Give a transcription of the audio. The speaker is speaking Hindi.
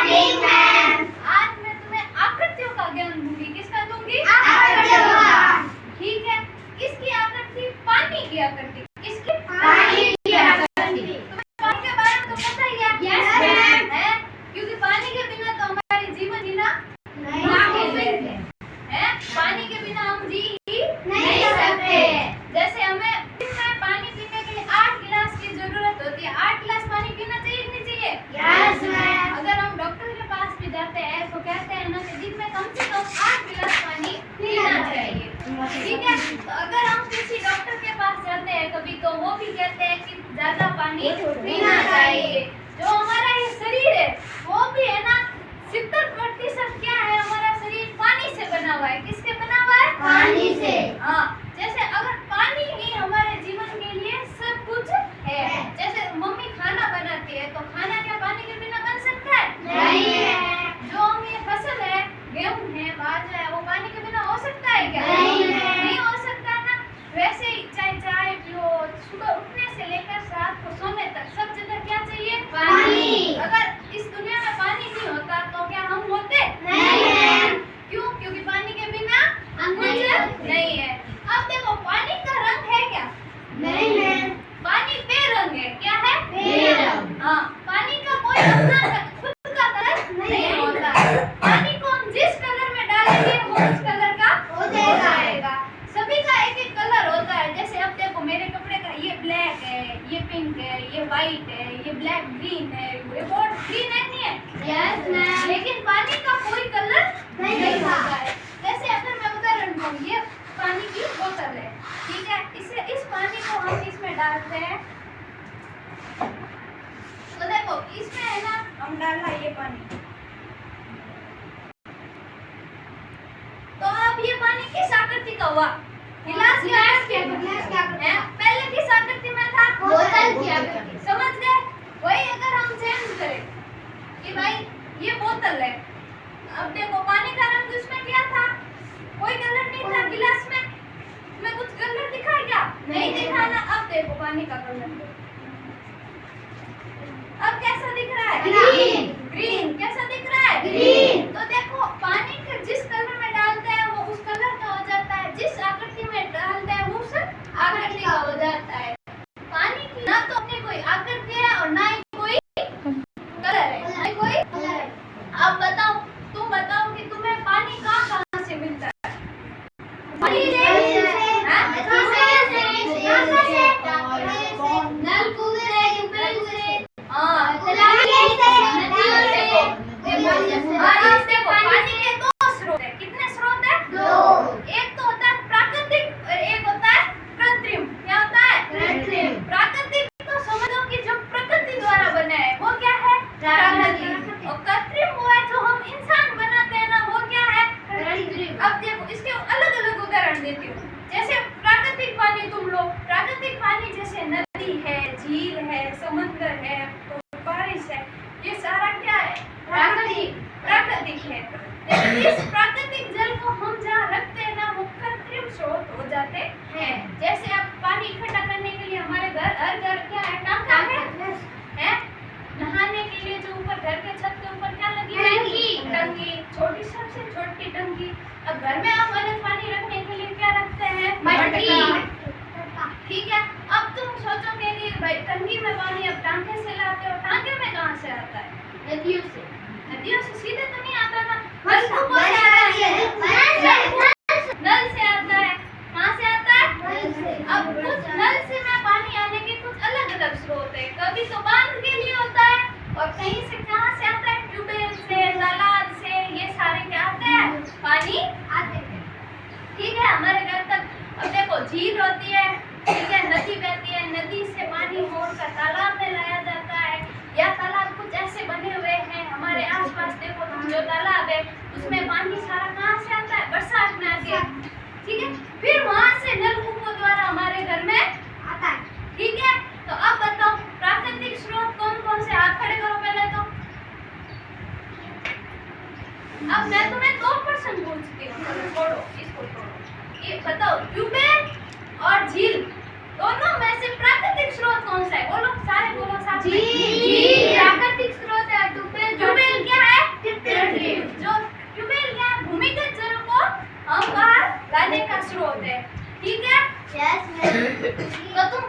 Morning ma'am. आज मैं तुम्हें आकृतियों का ज्ञान दूंगी। किसका दूंगी? आकृतियों का। ठीक है। किसकी आकृति? पानी की आकृति। किसकी? पानी की आकृति। तुम्हें पानी के बारे में तो पता ही है। Yes ma'am. है, क्योंकि पानी के बिना तो हमारे जीवन जीना नहीं है। पानी के बिना हम जी ही नहीं सकते। जैसे हमें पानी पीने के लिए 8 गिलास की जरूरत होती है। 8 गिलास पानी पीना चाहिए कि नहीं चाहिए? Yes ma'am. अगर हम डॉक्टर के पास भी जाते हैं तो कहते हैं ना कि दिन में कम से कम 8 गिलास पानी पीना चाहिए। ठीक है। तो अगर हम किसी डॉक्टर के पास जाते हैं कभी, तो वो भी कहते हैं कि ज्यादा पानी पीना चाहिए। जो हमारा ये शरीर है वो भी है ना 70% क्या है, हमारा शरीर पानी से बना हुआ है। किससे बना हुआ है? पानी से। हाँ, जैसे अगर पानी ही हमारे जीवन के लिए सब कुछ है। जैसे मम्मी खाना बनाती है तो खाना क्या पानी के बिना बन सकता है? नहीं है। जो हम ये फसल है, गेहूं है, बाजरा है, वो पानी के बिना हो सकता है क्या? नहीं हो सकता ना। वैसे ही चाहे चाय पियो, सुबह उठने से लेकर रात को सोने तक सब जगह क्या चाहिए? पानी। अगर इस दुनिया में पानी नहीं होता तो क्या हम होते? नहीं। क्यों? क्योंकि पानी के बिना हम कुछ नहीं है। अब देखो, पानी का रंग है क्या? नहीं है। पानी बेरंग है। क्या है? बेरंग। हाँ, पानी का कोई अपना खुद का कलर नहीं होता है। पानी को हम जिस कलर में डालेंगे वो उस कलर का हो जाएगा। सभी का एक एक कलर होता है। जैसे अब देखो, मेरे कपड़े का ये ब्लैक है, ये पिंक है, ये व्हाइट है, ये ब्लैक ग्रीन है, ये बोर्ड ग्रीन है नहीं है? Yes ma'am. लेकिन पानी का कोई कलर नहीं होता होता है। जैसे अगर मैं उदाहरण दूं, ये पानी की बोतल है, ठीक है। इस पानी को हम इसमें डालते हैं तो देखो इसमें है ना, हम डाला ये पानी, तो अब ये पानी किस आकृति का हुआ? गिलास की आकृति है। पहले किस आकृति में था? बोतल की आकृति। समझ गए? वही अगर हम चेंज करें कि भाई ये बोतल है, अब देखो पानी का रंग इसमें क्या था? कोई कलर नहीं था। गिलास में कुछ कलर दिखा है क्या? नहीं दिखा ना। अब देखो पानी का कलर, अब कैसा दिख रहा है? ग्रीन। ग्रीन। कैसा दिख रहा है? ग्रीन। तो देखो, पानी के जिस कलर में डालते हैं वो उस कलर का हो जाता है, जिस आकृति में डालते हैं वो उस आकृति का हो जाता है। पानी की ना तो अपनी कोई आकृति है और ना ही कोई कलर है, ना ही कोई कलर है। अब बताओ, तुम बताओ कि तुम्हें पानी कहाँ से मिलता है? जैसे प्राकृतिक पानी तुम लो, प्राकृतिक पानी जैसे नदी है, झील है, समुद्र है, तो बारिश है, ये सारा क्या है? प्राकृतिक है। लेकिन इस प्राकृतिक जल को हम जहाँ रखते हैं ना, वो कृत्रिम स्रोत हो जाते हैं। जैसे अब पानी इकट्ठा करने के लिए हमारे हर घर क्या है? टंका है। नहाने के लिए जो ऊपर घर के छत के ऊपर क्या लगी है? टंकी। छोटी, सबसे छोटी टंकी। अब घर में हम अलग पानी रखने के लिए क्या रखते हैं? मटका। ठीक है। अब तुम सोचोगे कि भाई टंकी में पानी अब टांके से लाते हो, टांके में कहाँ से आता है? नदियों से। नदियों से सीधे तो नहीं आता ना, नलकूपों से आता है, नल से आता है। कहाँ से आता है? अब कुछ नल से में पानी आने के कुछ अलग अलग स्रोत है। कभी तो बांध के लिए होता है और कहीं से कहाँ से आता है? ट्यूबवेल से, तालाब से, ये सारे क्या आते हैं? पानी आते हैं। ठीक है। हमारे घर तक अब देखो झील होती है, ठीक है, नदी बहती है, नदी से पानी मोड़कर तालाब में लाया जाता है, या तालाब कुछ ऐसे बने हुए हैं हमारे आसपास। देखो तुम, जो तालाब है उसमें पानी सारा कहाँ से आता है? बरसात में आके, ठीक है। फिर वहां से नलकूपों द्वारा हमारे घर में आता है। ठीक है। तो अब बताओ प्राकृतिक स्रोत कौन कौन से? हाथ खड़े करो पहले तो। अब मैं तुम्हें 2 प्रश्न पूछती हूँ, छोड़ो इसको, छोड़ो। ये बताओ, ट्यूबवेल और झील दोनों में से प्राकृतिक स्रोत कौन सा है? बोलो, सारे बोलो साथ में। झील प्राकृतिक स्रोत है। ट्यूबवेल क्या है? होते हैं। ठीक है? Yes ma'am. तो तुम